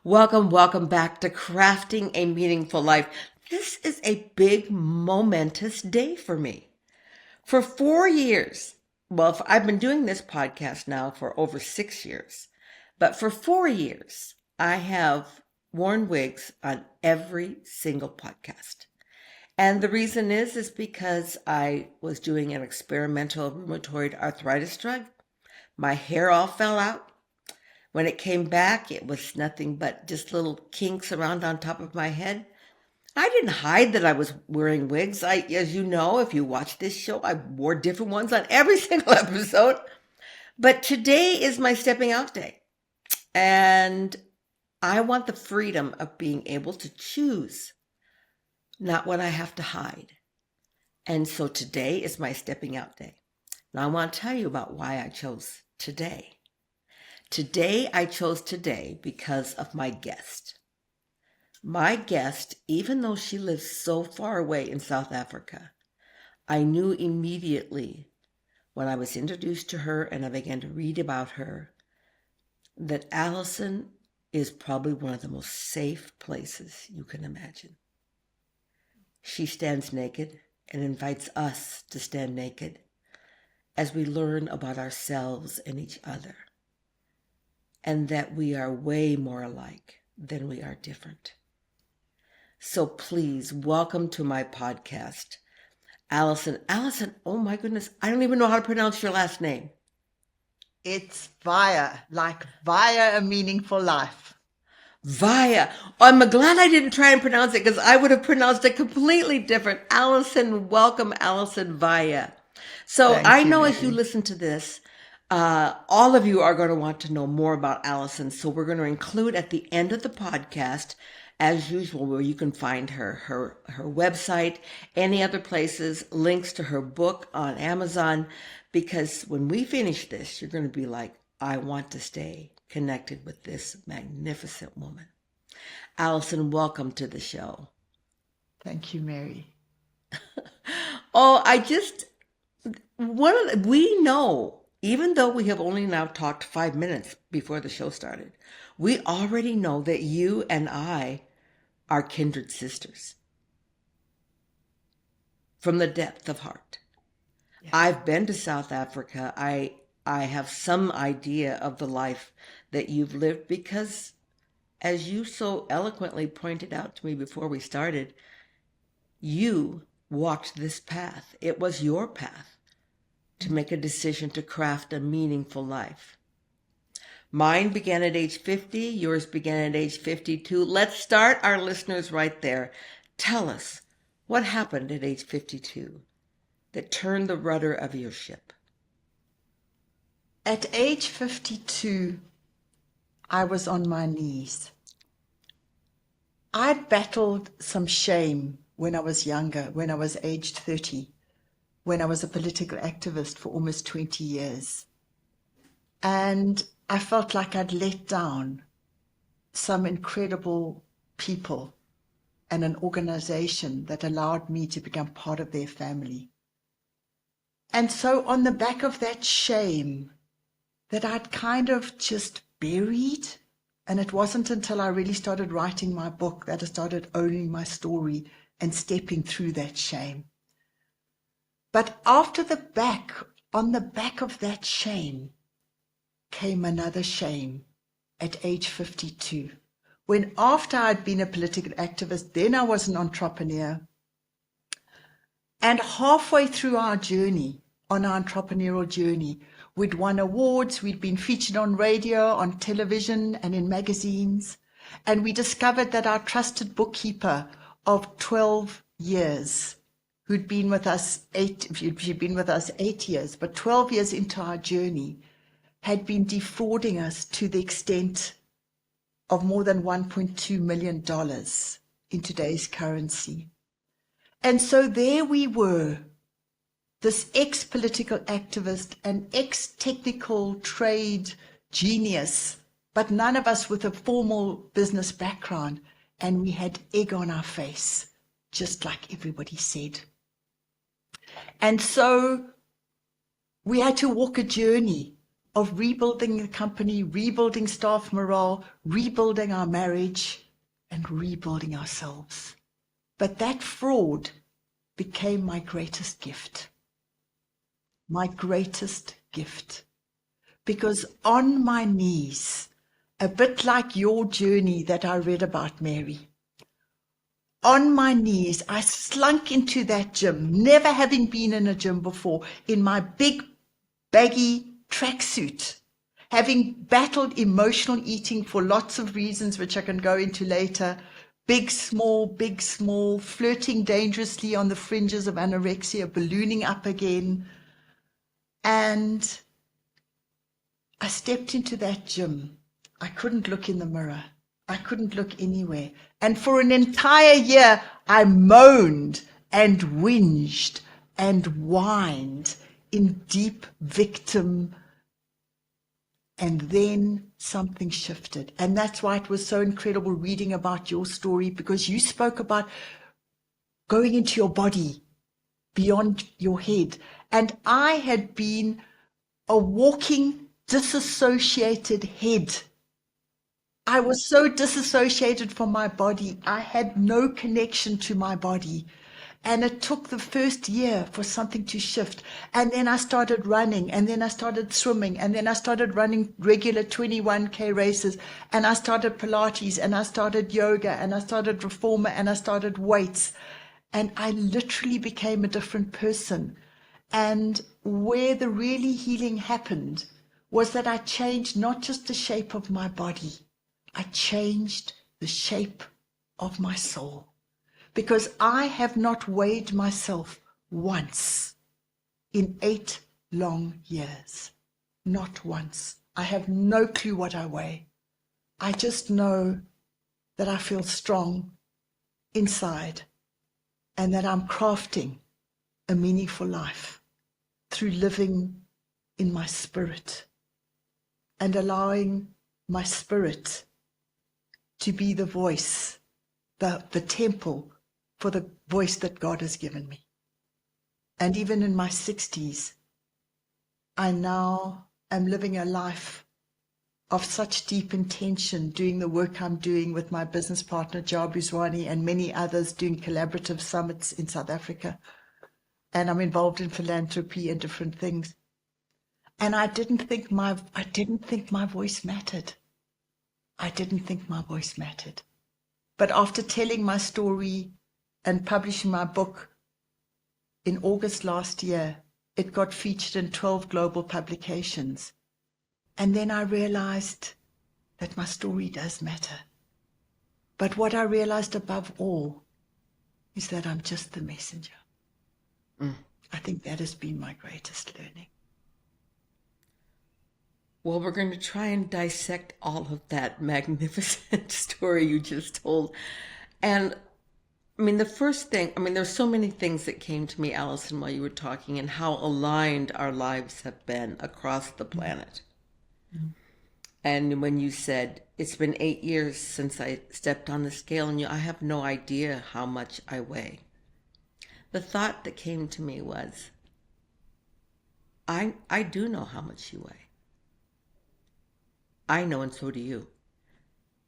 Welcome back to Crafting a Meaningful Life. This is a big, momentous day for me. For 4 years, I've been doing this podcast now for over 6 years, but for 4 years, I have worn wigs on every single podcast. And the reason is because I was doing an experimental rheumatoid arthritis drug. My hair all fell out. When it came back, it was nothing but just little kinks around on top of my head. I didn't hide that I was wearing wigs. As you know, if you watch this show, I wore different ones on every single episode. But today is my stepping out day. And I want the freedom of being able to choose, not what I have to hide. And so today is my stepping out day. Now I want to tell you about why I chose today. I chose today because of my guest. My guest, even though she lives so far away in South Africa, I knew immediately when I was introduced to her and I began to read about her that Alison is probably one of the most safe places you can imagine. She stands naked and invites us to stand naked as we learn about ourselves and each other, and that we are way more alike than we are different. So please welcome to my podcast, Alison. Alison, oh my goodness, I don't even know how to pronounce your last name. It's Weihe, like via a meaningful life. Weihe. I'm glad I didn't try and pronounce it because I would have pronounced it completely different. Alison, welcome, Alison Weihe. So I know as you listen to this, all of you are going to want to know more about Alison. So we're going to include at the end of the podcast, as usual, where you can find her website, any other places, links to her book on Amazon, because when we finish this, you're going to be like, I want to stay connected with this magnificent woman. Alison, welcome to the show. Thank you, Mary. We know, even though we have only now talked 5 minutes before the show started, we already know that you and I are kindred sisters from the depth of heart. Yeah. I've been to South Africa. I have some idea of the life that you've lived because, as you so eloquently pointed out to me before we started, you walked this path. It was your path to make a decision to craft a meaningful life. Mine began at age 50. Yours began at age 52. Let's start our listeners right there. Tell us what happened at age 52 that turned the rudder of your ship. At age 52, I was on my knees. I'd battled some shame when I was younger, when I was aged 30, when I was a political activist for almost 20 years. And I felt like I'd let down some incredible people and an organization that allowed me to become part of their family. And so on the back of that shame that I'd kind of just buried, and it wasn't until I really started writing my book that I started owning my story and stepping through that shame. But on the back of that shame, came another shame at age 52, when after I'd been a political activist, then I was an entrepreneur. And halfway through our journey, on our entrepreneurial journey, we'd won awards, we'd been featured on radio, on television, and in magazines. And we discovered that our trusted bookkeeper of 12 years, who'd been with us she'd been with us 8 years, but 12 years into our journey, had been defrauding us to the extent of more than $1.2 million in today's currency. And so there we were, this ex-political activist and ex-technical trade genius, but none of us with a formal business background, and we had egg on our face, just like everybody said. And so we had to walk a journey of rebuilding the company, rebuilding staff morale, rebuilding our marriage, and rebuilding ourselves. But that fraud became my greatest gift. My greatest gift. Because on my knees, a bit like your journey that I read about, Mary, on my knees, I slunk into that gym, never having been in a gym before, in my big, baggy tracksuit, having battled emotional eating for lots of reasons, which I can go into later, big, small, flirting dangerously on the fringes of anorexia, ballooning up again. And I stepped into that gym. I couldn't look in the mirror. I couldn't look anywhere. And for an entire year, I moaned and whinged and whined in deep victim. And then something shifted. And that's why it was so incredible reading about your story, because you spoke about going into your body beyond your head. And I had been a walking disassociated head. I was so disassociated from my body. I had no connection to my body. And it took the first year for something to shift. And then I started running, and then I started swimming, and then I started running regular 21K races, and I started Pilates, and I started yoga, and I started reformer, and I started weights. And I literally became a different person. And where the really healing happened was that I changed not just the shape of my body, I changed the shape of my soul, because I have not weighed myself once in 8 long years. Not once. I have no clue what I weigh. I just know that I feel strong inside and that I'm crafting a meaningful life through living in my spirit and allowing my spirit to be the voice, the temple for the voice that God has given me. And even in my 60s, I now am living a life of such deep intention, doing the work I'm doing with my business partner, Jabuzwani, and many others, doing collaborative summits in South Africa. And I'm involved in philanthropy and different things. And I didn't think my voice mattered. I didn't think my voice mattered. But after telling my story and publishing my book in August last year, it got featured in 12 global publications. And then I realized that my story does matter. But what I realized above all is that I'm just the messenger. I think that has been my greatest learning. Well, we're going to try and dissect all of that magnificent story you just told. And I mean, the first thing, there's so many things that came to me, Alison, while you were talking, and how aligned our lives have been across the planet. Mm-hmm. And when you said, it's been 8 years since I stepped on the scale, and I have no idea how much I weigh. The thought that came to me was, I do know how much you weigh. I know, and so do you.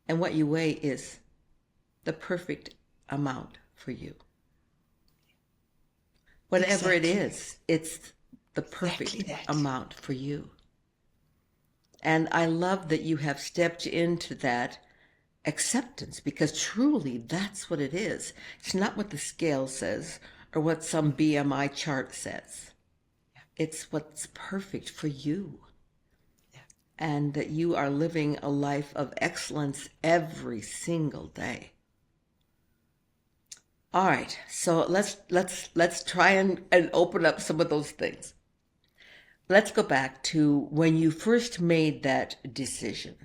And what you weigh is the perfect amount for you. Whatever it is, it's the perfect amount for you. And I love that you have stepped into that acceptance, because truly that's what it is. It's not what the scale says or what some BMI chart says. It's what's perfect for you. And that you are living a life of excellence every single day. All right, so let's try and open up some of those things. Let's go back to when you first made that decision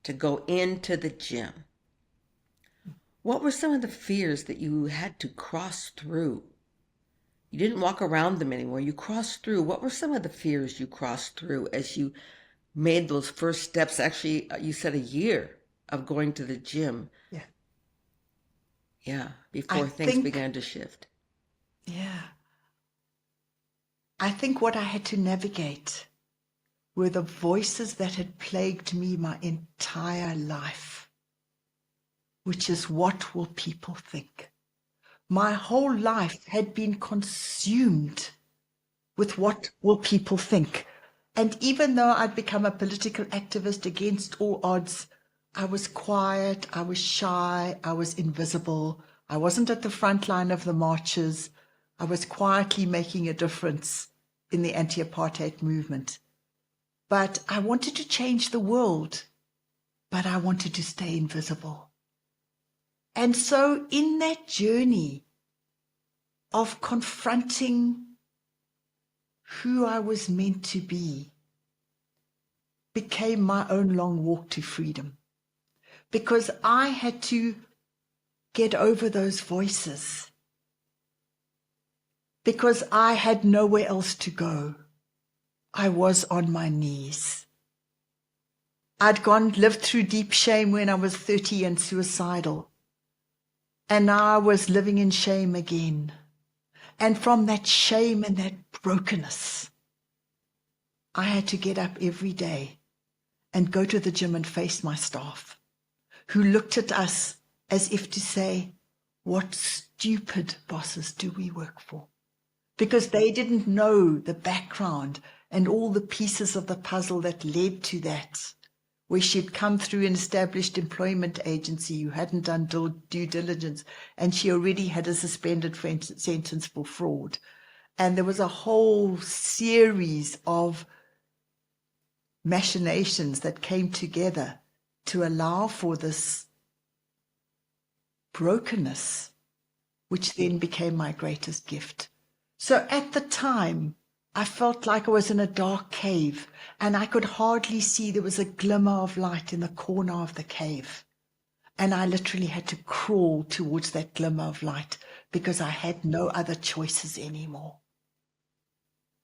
to go into the gym. What were some of the fears that you had to cross through? You didn't walk around them anymore. You crossed through. What were some of the fears you crossed through as you made those first steps? Actually, you said a year of going to the gym. Yeah, before things began to shift. Yeah. I think what I had to navigate were the voices that had plagued me my entire life, which is, what will people think? My whole life had been consumed with what will people think. And even though I'd become a political activist against all odds, I was quiet, I was shy, I was invisible. I wasn't at the front line of the marches. I was quietly making a difference in the anti-apartheid movement. But I wanted to change the world, but I wanted to stay invisible. And so in that journey of confronting who I was meant to be, became my own long walk to freedom, because I had to get over those voices, because I had nowhere else to go. I was on my knees. I'd lived through deep shame when I was 30 and suicidal, and now I was living in shame again. And from that shame and that brokenness, I had to get up every day and go to the gym and face my staff, who looked at us as if to say, what stupid bosses do we work for? Because they didn't know the background and all the pieces of the puzzle that led to that, where she'd come through an established employment agency who hadn't done due diligence, and she already had a suspended sentence for fraud. And there was a whole series of machinations that came together to allow for this brokenness, which then became my greatest gift. So at the time, I felt like I was in a dark cave, and I could hardly see. There was a glimmer of light in the corner of the cave, and I literally had to crawl towards that glimmer of light because I had no other choices anymore.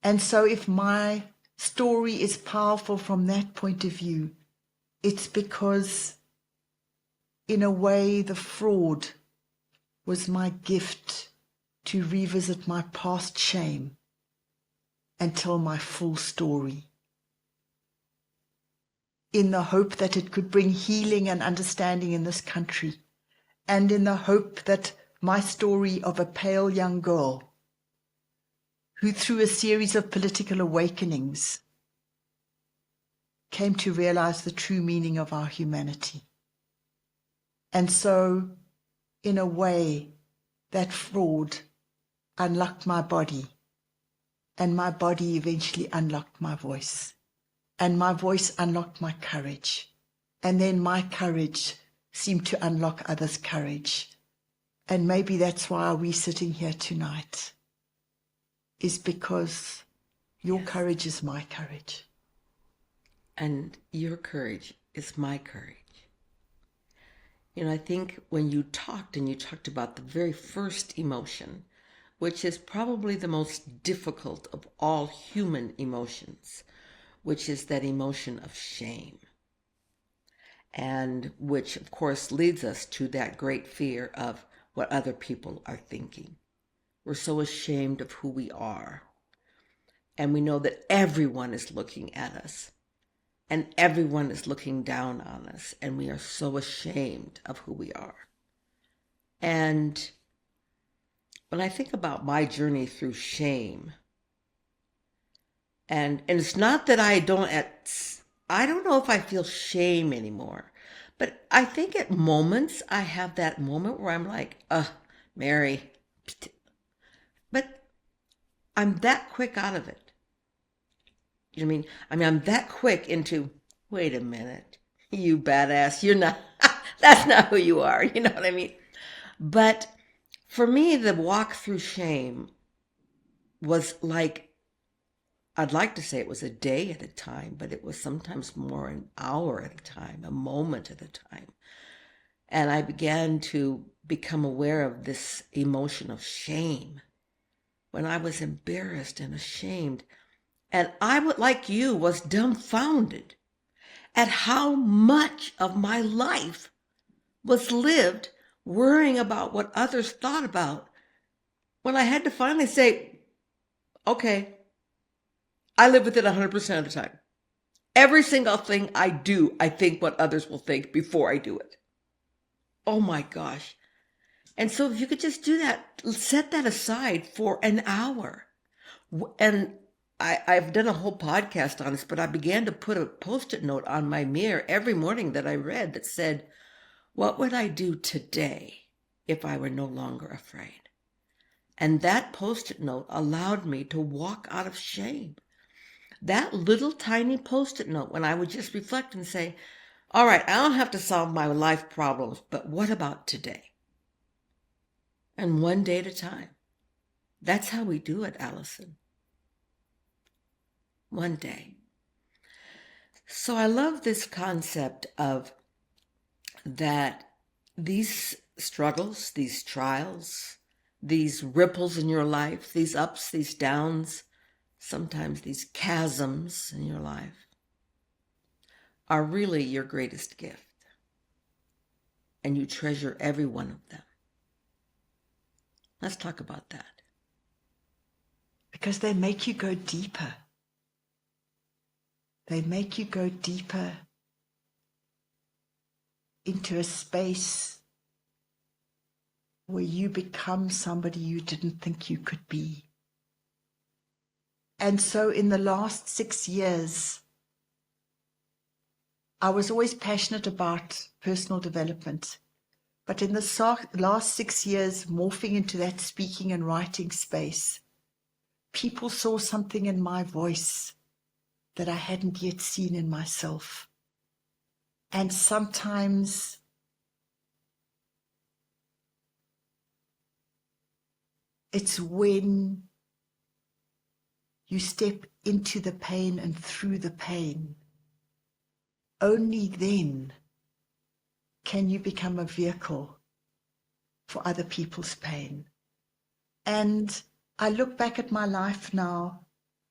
And so if my story is powerful from that point of view, it's because, in a way, the fraud was my gift to revisit my past shame and tell my full story, in the hope that it could bring healing and understanding in this country, and in the hope that my story of a pale young girl who, through a series of political awakenings, came to realize the true meaning of our humanity. And so, in a way, that fraud unlocked my body, and my body eventually unlocked my voice, and my voice unlocked my courage, and then my courage seemed to unlock others' courage. And maybe that's why we're sitting here tonight, is because your courage is my courage. And your courage is my courage. You know, I think when you talked about the very first emotion, which is probably the most difficult of all human emotions, which is that emotion of shame. And which, of course, leads us to that great fear of what other people are thinking. We're so ashamed of who we are. And we know that everyone is looking at us. And everyone is looking down on us. And we are so ashamed of who we are. And when I think about my journey through shame, and it's not that I don't know if I feel shame anymore, but I think at moments I have that moment where I'm like, Mary, but I'm that quick out of it. You know what I mean? I'm that quick into, wait a minute, you badass, you're not, that's not who you are, you know what I mean? But for me, the walk through shame was like, I'd like to say it was a day at a time, but it was sometimes more an hour at a time, a moment at a time. And I began to become aware of this emotion of shame when I was embarrassed and ashamed. And I would, like you, was dumbfounded at how much of my life was lived worrying about what others thought about, when I had to finally say, okay, I live with it 100% of the time. Every single thing I do, I think what others will think before I do it. Oh my gosh. And so if you could just do that, set that aside for an hour. And I've done a whole podcast on this, but I began to put a Post-it note on my mirror every morning that I read that said, what would I do today if I were no longer afraid? And that Post-it note allowed me to walk out of shame. That little tiny Post-it note, when I would just reflect and say, all right, I don't have to solve my life problems, but what about today? And one day at a time. That's how we do it, Alison. One day. So I love this concept of that these struggles, these trials, these ripples in your life, these ups, these downs, sometimes these chasms in your life, are really your greatest gift. And you treasure every one of them. Let's talk about that. Because they make you go deeper. They make you go deeper into a space where you become somebody you didn't think you could be. And so in the last 6 years, I was always passionate about personal development. But in the last 6 years, morphing into that speaking and writing space, people saw something in my voice that I hadn't yet seen in myself. And sometimes it's when you step into the pain and through the pain, only then can you become a vehicle for other people's pain. And I look back at my life now,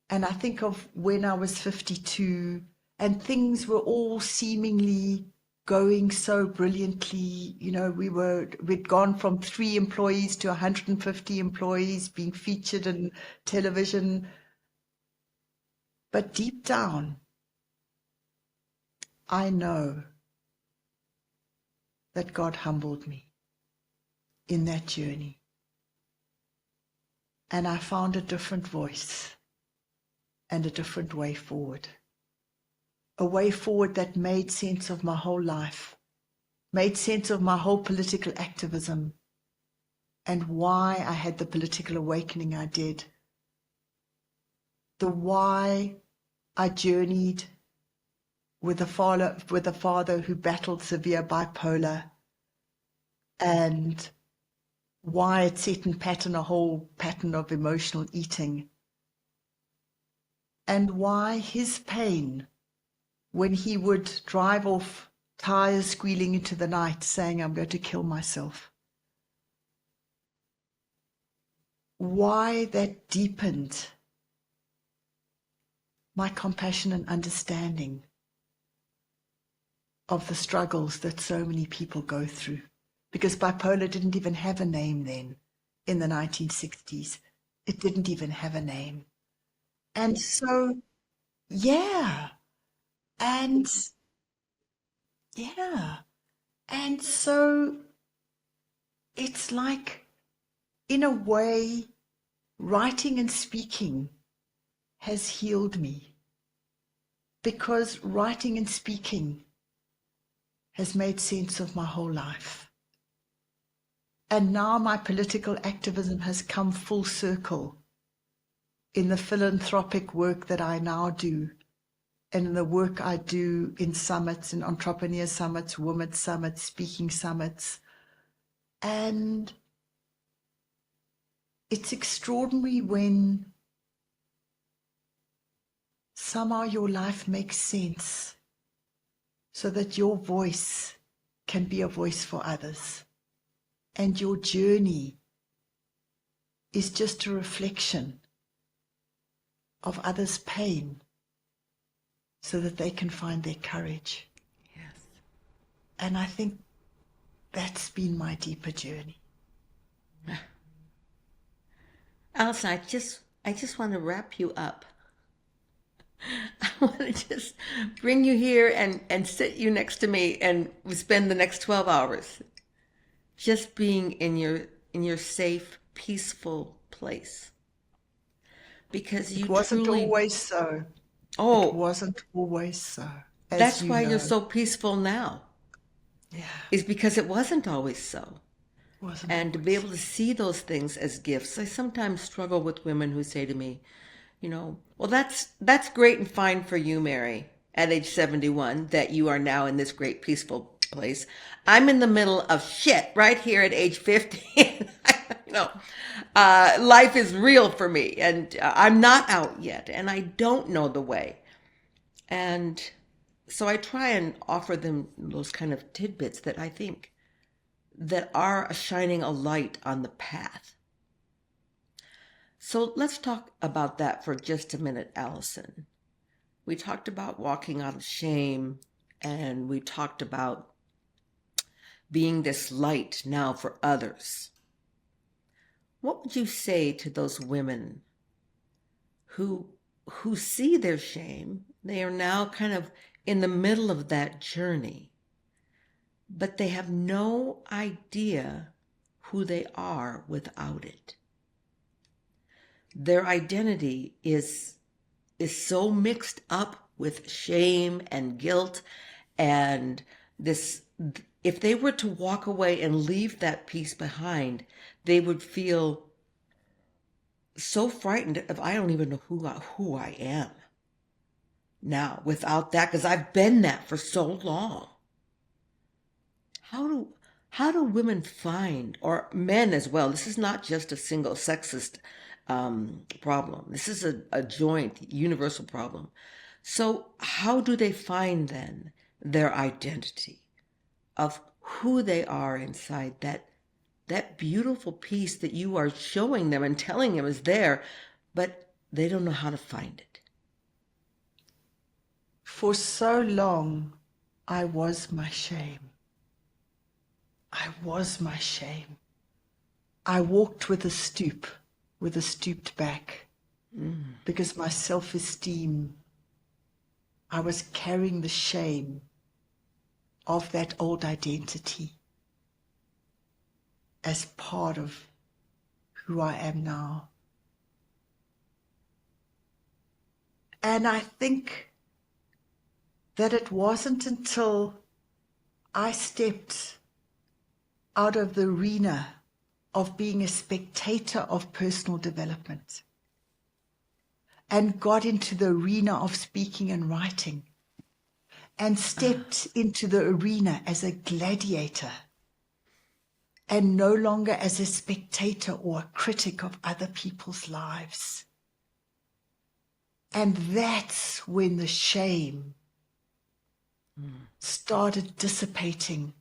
and I think of when I was 52, and things were all seemingly going so brilliantly. You know, we'd gone from 3 employees to 150 employees, being featured in television. But deep down, I know that God humbled me in that journey. And I found a different voice and a different way forward. A way forward that made sense of my whole life, made sense of my whole political activism, and why I had the political awakening I did. The why I journeyed with a father who battled severe bipolar, and why it set in pattern a whole pattern of emotional eating, and why his pain when he would drive off, tires squealing into the night, saying, I'm going to kill myself. Why that deepened my compassion and understanding of the struggles that so many people go through. Because bipolar didn't even have a name then in the 1960s. It didn't even have a name. And so, yeah. And so it's like, in a way, writing and speaking has healed me, because writing and speaking has made sense of my whole life. And now my political activism has come full circle in the philanthropic work that I now do, and in the work I do in summits, in entrepreneur summits, women's summits, speaking summits. And it's extraordinary when somehow your life makes sense so that your voice can be a voice for others. And your journey is just a reflection of others' pain so that they can find their courage. Yes. And I think that's been my deeper journey. Alison, I just want to wrap you up I want to just bring you here and sit you next to me and we spend the next 12 hours just being in your safe, peaceful place. Because It you wasn't truly, always so. It oh, wasn't always so, as that's you why you're know. so peaceful now, Yeah, is because it wasn't always so. wasn't And to be always. able to see those things as gifts. I sometimes struggle with women who say to me, well, that's great and fine for you, Mary, at age 71, that you are now in this great peaceful place. I'm in the middle of shit right here at age 50. you know, Life is real for me, and I'm not out yet, and I don't know the way. And so I try and offer them those kind of tidbits that I think that are shining a light on the path. So let's talk about that for just a minute, Alison. We talked about walking out of shame, and we talked about being this light now for others. What would you say to those women who see their shame? They are now kind of in the middle of that journey, but they have no idea who they are without it. Their identity is so mixed up with shame and guilt and this. If they were to walk away and leave that piece behind, they would feel so frightened of, I don't even know who I am now without that, because I've been that for so long. How do women find, or men as well? This is not just a single sexist problem. This is a joint, universal problem. So how do they find then their identity of who they are inside, that beautiful piece that you are showing them and telling them is there, but they don't know how to find it? For so long, I was my shame. I was my shame. I walked with a stooped back, because my self-esteem, I was carrying the shame of that old identity as part of who I am now. And I think that it wasn't until I stepped out of the arena of being a spectator of personal development and got into the arena of speaking and writing and stepped into the arena as a gladiator and no longer as a spectator or a critic of other people's lives. And that's when the shame started dissipating,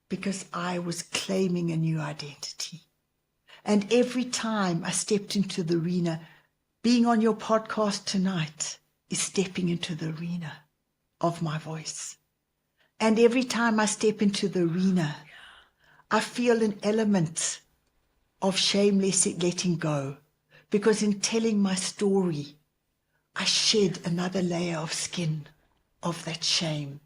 because I was claiming a new identity. And every time I stepped into the arena, being on your podcast tonight is stepping into the arena of my voice. And every time I step into the arena, I feel an element of shameless letting go, because in telling my story, I shed another layer of skin of that shame.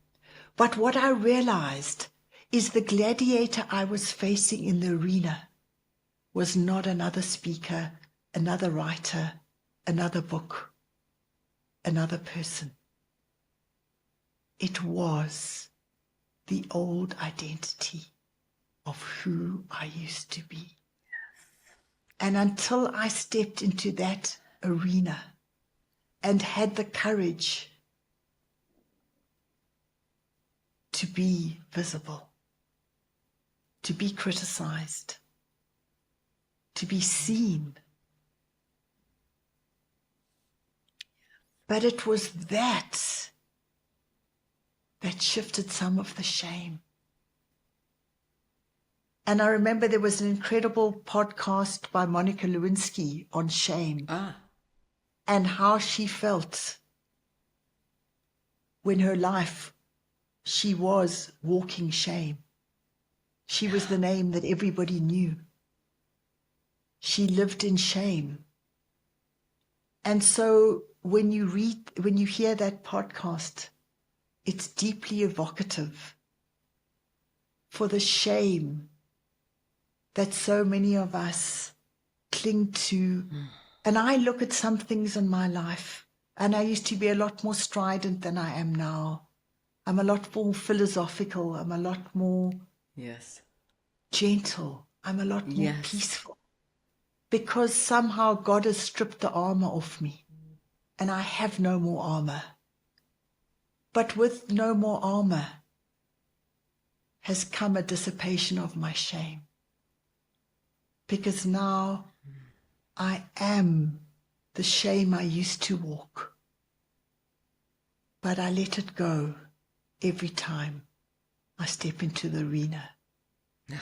But what I realized is the gladiator I was facing in the arena was not another speaker, another writer, another book, another person. It was the old identity of who I used to be. And until I stepped into that arena and had the courage to be visible, to be criticized, to be seen. But it was that shifted some of the shame. And I remember there was an incredible podcast by Monica Lewinsky on shame and how she felt when her life, she was walking shame. She was the name that everybody knew. She lived in shame. And so when you hear that podcast, it's deeply evocative for the shame that so many of us cling to. And I look at some things in my life, and I used to be a lot more strident than I am now. I'm a lot more philosophical. I'm a lot more Yes. gentle. I'm a lot more Yes. peaceful. Because somehow God has stripped the armor off me, and I have no more armor. But with no more armor has come a dissipation of my shame. Because now I am the shame I used to walk. But I let it go every time I step into the arena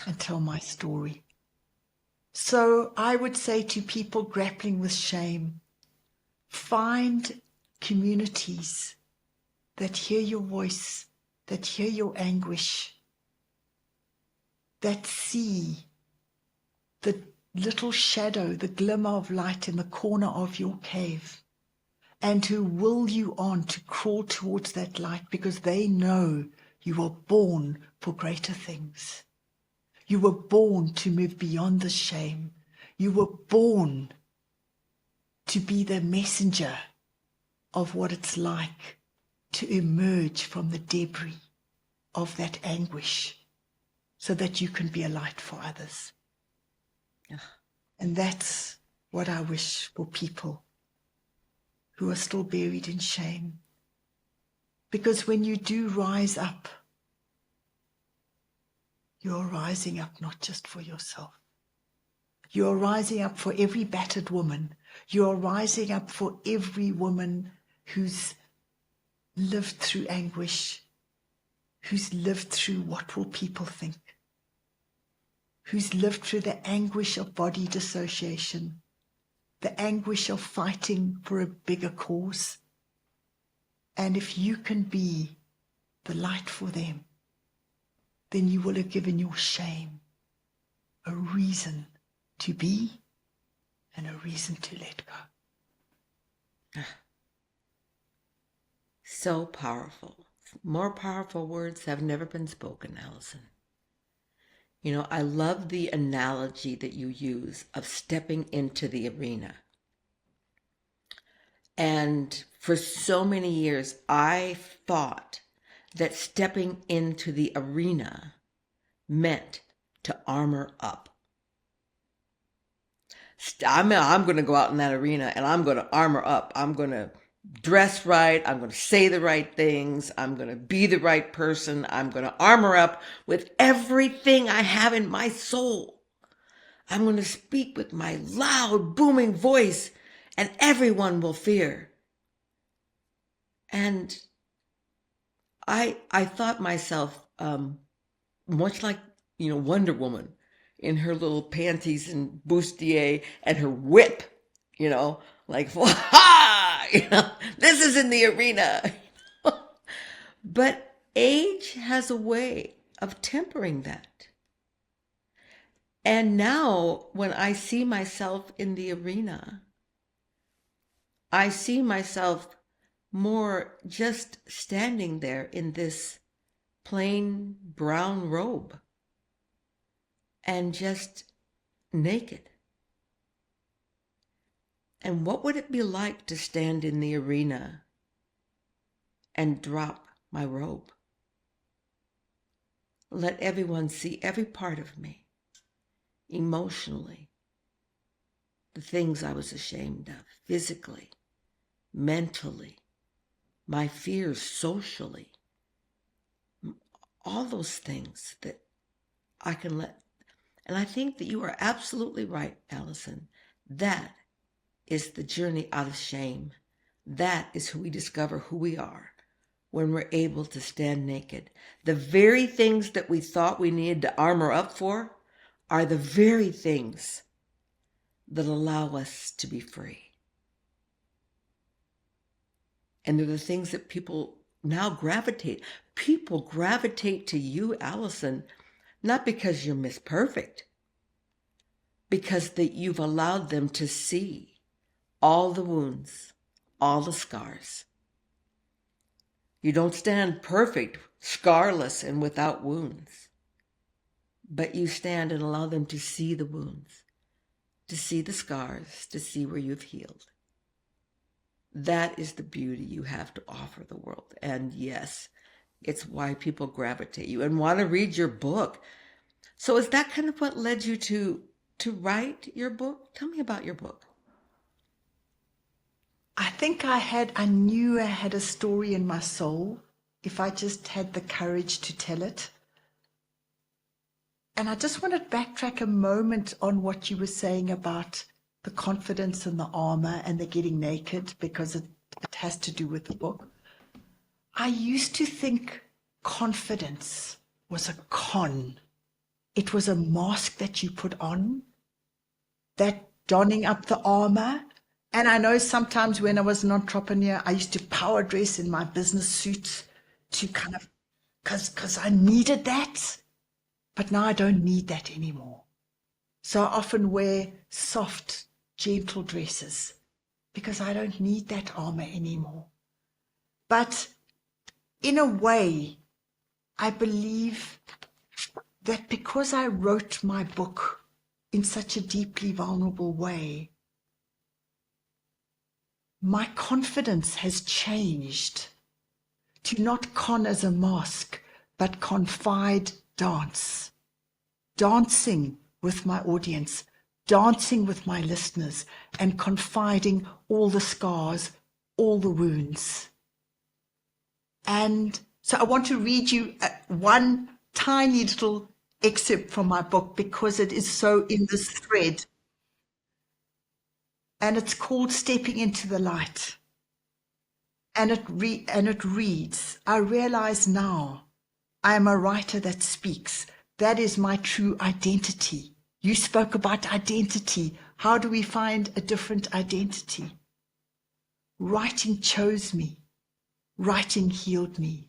and tell my story. So I would say to people grappling with shame, find communities that hear your voice, that hear your anguish, that see the little shadow, the glimmer of light in the corner of your cave, and who will you on to crawl towards that light because they know you were born for greater things. You were born to move beyond the shame. You were born to be the messenger of what it's like to emerge from the debris of that anguish so that you can be a light for others. Yeah. And that's what I wish for people who are still buried in shame. Because when you do rise up, you're rising up not just for yourself. You're rising up for every battered woman. You're rising up for every woman who's lived through anguish, who's lived through what will people think, who's lived through the anguish of body dissociation, the anguish of fighting for a bigger cause. And if you can be the light for them, then you will have given your shame a reason to be and a reason to let go. So powerful. More powerful words have never been spoken, Alison. You know, I love the analogy that you use of stepping into the arena. And for so many years, I thought that stepping into the arena meant to armor up. I'm going to go out in that arena and I'm going to armor up. I'm going to dress right. I'm going to say the right things. I'm going to be the right person. I'm going to armor up with everything I have in my soul. I'm going to speak with my loud, booming voice, and everyone will fear. And I thought myself, much like, Wonder Woman in her little panties and bustier and her whip, like, ha, this is in the arena. But age has a way of tempering that. And now when I see myself in the arena, I see myself more just standing there in this plain brown robe and just naked. And what would it be like to stand in the arena and drop my robe? Let everyone see every part of me, emotionally, the things I was ashamed of, physically, mentally, my fears socially, all those things that I can let. And I think that you are absolutely right, Alison. That is the journey out of shame. That is who we discover who we are when we're able to stand naked. The very things that we thought we needed to armor up for are the very things that allow us to be free. And they're the things that people now gravitate. People gravitate to you, Alison, not because you're Miss Perfect, because that you've allowed them to see all the wounds, all the scars. You don't stand perfect, scarless, and without wounds, but you stand and allow them to see the wounds, to see the scars, to see where you've healed. That is the beauty you have to offer the world. And yes, it's why people gravitate you and want to read your book. So is that kind of what led you to write your book? Tell me about your book. I knew I had a story in my soul if I just had the courage to tell it. And I just want to backtrack a moment on what you were saying about the confidence and the armor and the getting naked, because it has to do with the book. I used to think confidence was a con. It was a mask that you put on, that donning up the armor. And I know sometimes when I was an entrepreneur, I used to power dress in my business suit to kind of, because I needed that. But now I don't need that anymore. So I often wear soft, gentle dresses because I don't need that armor anymore. But in a way, I believe that because I wrote my book in such a deeply vulnerable way, my confidence has changed to not con as a mask, but confide, dance. Dancing with my audience, dancing with my listeners, and confiding all the scars, all the wounds. And so I want to read you one tiny little excerpt from my book because it is so in this thread. And it's called Stepping into the Light. And it reads, I realize now I am a writer that speaks. That is my true identity. You spoke about identity. How do we find a different identity? Writing chose me. Writing healed me.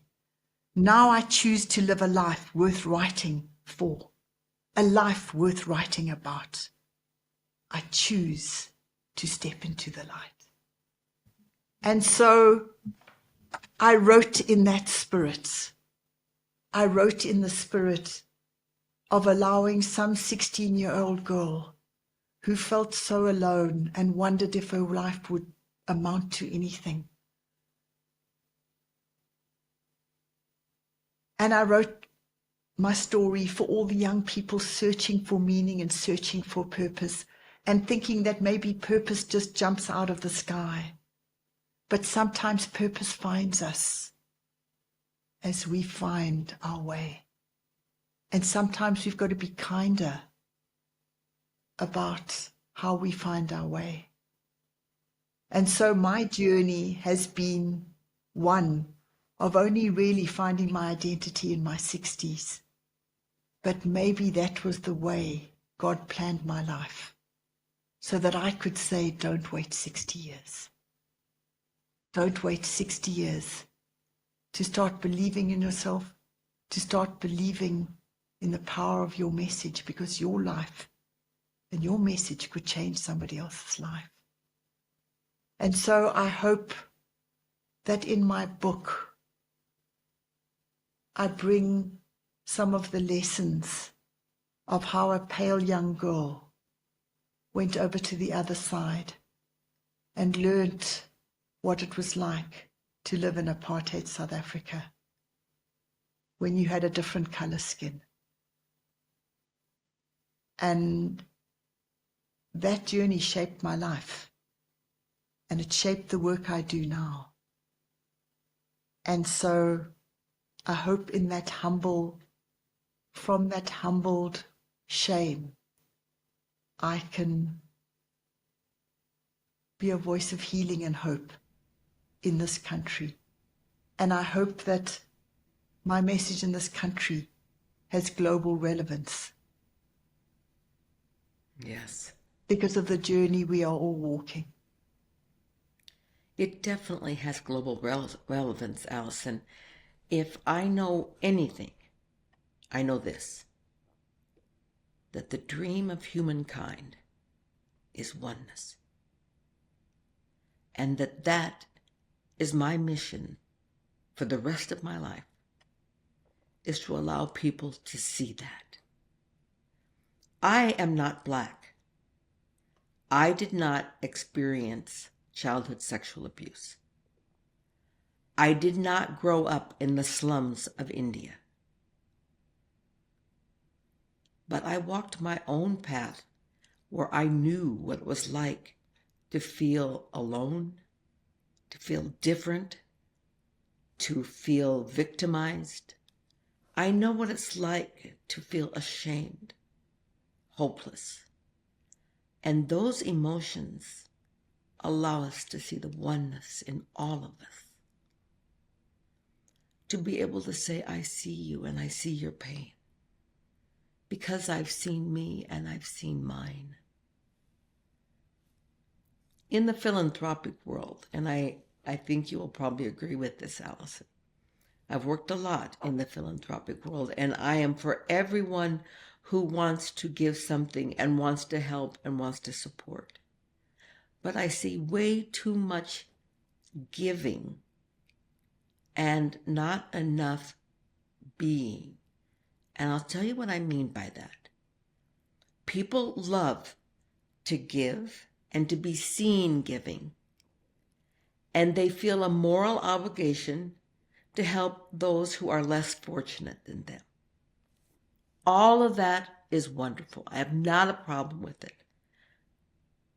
Now I choose to live a life worth writing for, a life worth writing about. I choose to step into the light. And so I wrote in that spirit. I wrote in the spirit of allowing some 16-year-old girl who felt so alone and wondered if her life would amount to anything. And I wrote my story for all the young people searching for meaning and searching for purpose and thinking that maybe purpose just jumps out of the sky. But sometimes purpose finds us as we find our way. And sometimes we've got to be kinder about how we find our way. And so my journey has been one of only really finding my identity in my 60s. But maybe that was the way God planned my life, so that I could say, don't wait 60 years. Don't wait 60 years to start believing in yourself, to start believing in the power of your message, because your life and your message could change somebody else's life. And so I hope that in my book, I bring some of the lessons of how a pale young girl went over to the other side and learned what it was like to live in apartheid South Africa when you had a different color skin. And that journey shaped my life, and it shaped the work I do now. And so I hope in that from that humbled shame, I can be a voice of healing and hope in this country. And I hope that my message in this country has global relevance. Yes. Because of the journey we are all walking. It definitely has global relevance, Alison. If I know anything, I know this, that the dream of humankind is oneness. and that is my mission for the rest of my life, is to allow people to see that. I am not Black. I did not experience childhood sexual abuse. I did not grow up in the slums of India. But I walked my own path where I knew what it was like to feel alone, to feel different, to feel victimized. I know what it's like to feel ashamed, hopeless. And those emotions allow us to see the oneness in all of us. To be able to say, I see you and I see your pain. Because I've seen me and I've seen mine. In the philanthropic world, and I think you will probably agree with this, Alison, I've worked a lot in the philanthropic world, and I am for everyone who wants to give something and wants to help and wants to support. But I see way too much giving and not enough being. And I'll tell you what I mean by that. People love to give and to be seen giving. And they feel a moral obligation to help those who are less fortunate than them. All of that is wonderful. I have not a problem with it.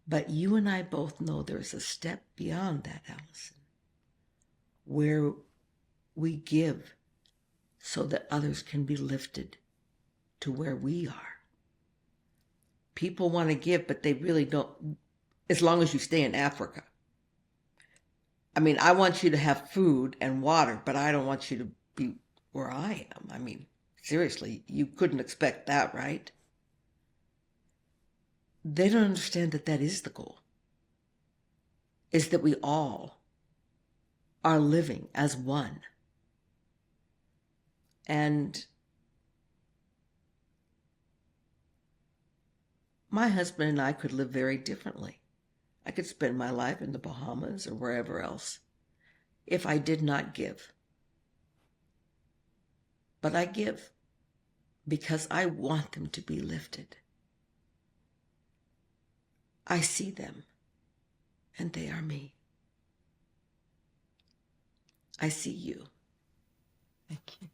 But you and I both know there's a step beyond that, Alison, where we give so that others can be lifted to where we are. People want to give, but they really don't, as long as you stay in Africa. I mean, I want you to have food and water, but I don't want you to be where I am. I mean, seriously, you couldn't expect that, right? They don't understand that that is the goal, is that we all are living as one. And my husband and I could live very differently. I could spend my life in the Bahamas or wherever else if I did not give. But I give because I want them to be lifted. I see them, and they are me. I see you. Thank you.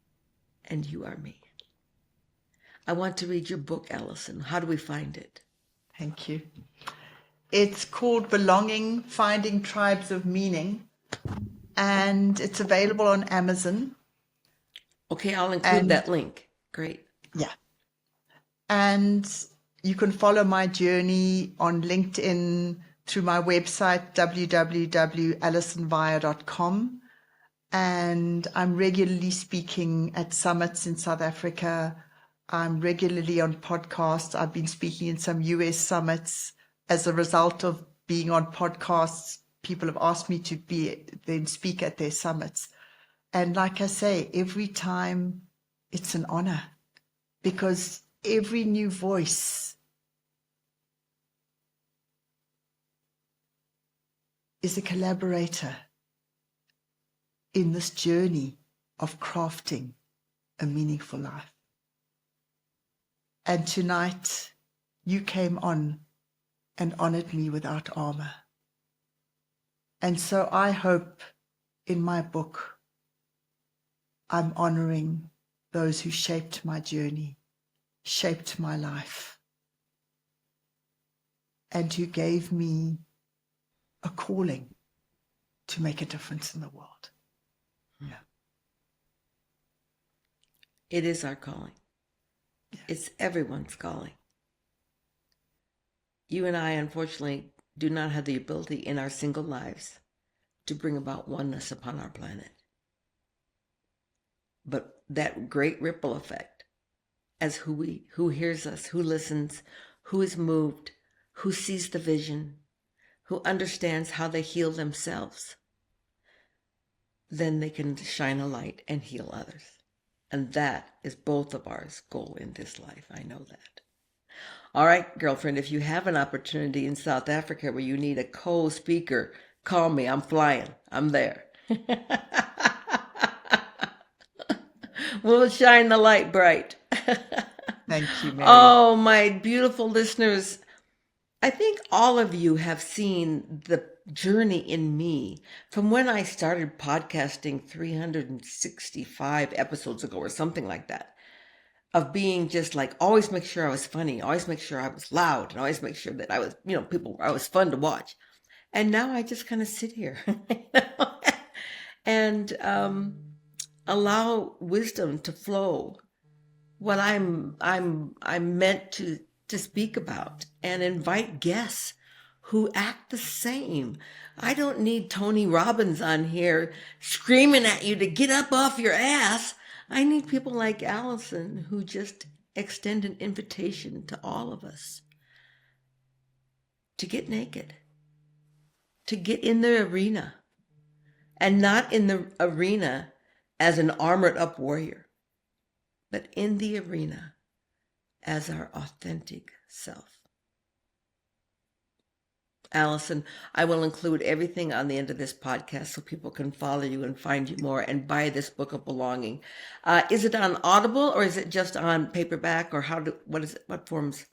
And you are me. I want to read your book, Alison. How do we find it? Thank you. It's called Belonging, Finding Tribes of Meaning, and it's available on Amazon. Okay, I'll include that link. Great. Yeah. And you can follow my journey on LinkedIn through my website, www.alisonweihe.com. And I'm regularly speaking at summits in South Africa. I'm regularly on podcasts. I've been speaking in some US summits. As a result of being on podcasts, people have asked me to then speak at their summits. And like I say, every time it's an honor, because every new voice is a collaborator in this journey of crafting a meaningful life. And tonight you came on and honored me without armor. And so I hope in my book, I'm honoring those who shaped my journey, shaped my life, and who gave me a calling to make a difference in the world. Yeah. It is our calling. Yeah. It's everyone's calling. You and I, unfortunately, do not have the ability in our single lives to bring about oneness upon our planet. But that great ripple effect, as who hears us, who listens, who is moved, who sees the vision, who understands how they heal themselves, then they can shine a light and heal others. And that is both of our goal in this life. I know that. All right, girlfriend, if you have an opportunity in South Africa where you need a co-speaker, call me. I'm flying. I'm there. We'll shine the light bright. Thank you, Mary. Oh, my beautiful listeners. I think all of you have seen the journey in me from when I started podcasting 365 episodes ago or something like that, of being just like, always make sure I was funny, always make sure I was loud, and always make sure that I was, I was fun to watch. And now I just kind of sit here and allow wisdom to flow, what I'm meant to speak about, and invite guests who act the same. I don't need Tony Robbins on here screaming at you to get up off your ass. I need people like Alison who just extend an invitation to all of us to get naked, to get in the arena, and not in the arena as an armored up warrior, but in the arena as our authentic self. Alison, I will include everything on the end of this podcast so people can follow you and find you more and buy this book of belonging. Is it on Audible or is it just on paperback, or what is it? What forms?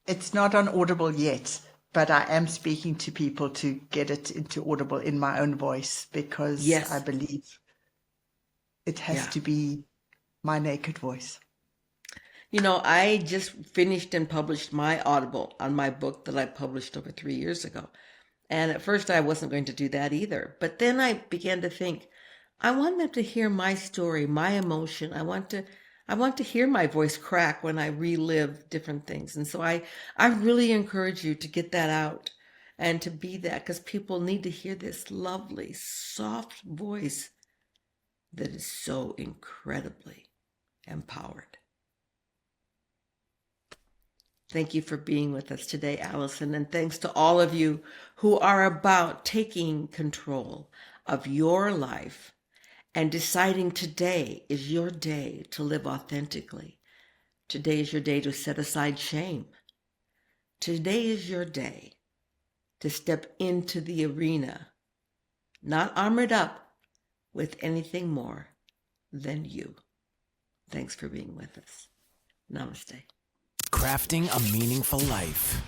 It's not on Audible yet, but I am speaking to people to get it into Audible in my own voice, because Yes. I believe it has to be my naked voice. I just finished and published my Audible on my book that I published over 3 years ago. And at first I wasn't going to do that either. But then I began to think, I want them to hear my story, my emotion. I want to hear my voice crack when I relive different things. And so I really encourage you to get that out and to be that, because people need to hear this lovely, soft voice that is so incredibly empowered. Thank you for being with us today, Alison, and thanks to all of you who are about taking control of your life and deciding today is your day to live authentically. Today is your day to set aside shame. Today is your day to step into the arena, not armored up with anything more than you. Thanks for being with us. Namaste. Crafting a meaningful life.